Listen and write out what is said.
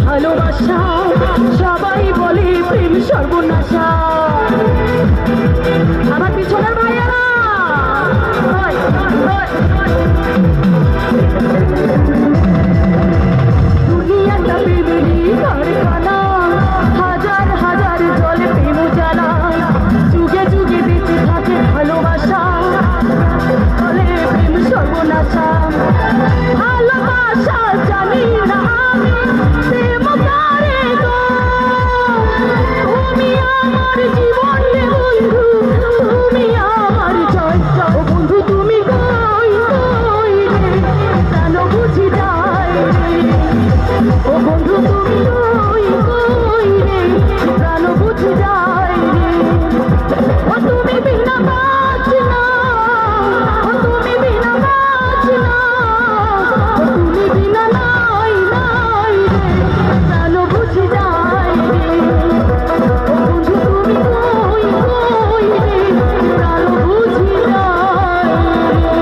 ভালোবাসা সবাই বলে প্রেম সর্বনাশা। আমার পিছনের ভাইয়েরা দুনিয়াটা প্রেমেরই কারখানা, হাজার হাজার জলে প্রেম জ্বালা, যুগে যুগে বেঁচে থাকে ভালোবাসা বলে প্রেম সর্বনাশা। ভালোবাসা জানি না আমি প্রেম কারে গো, তুমি আমার জীবন রে বন্ধু, তুমি আমার জয়। ও বন্ধু তুমি কই কই রে, কেন বুঝি যায় রে। ও বন্ধু তুমি কই কই রে, কেন বুঝি যায় রে। ও তুমি বিনা বাঁচি না, ও তুমি বিনা বাঁচি না, ও তুমি বিনা নাই নাই রে, কেন বুঝি যায় রে। ও বন্ধু তুমি কই কই রে, কেন বুঝি যায় রে।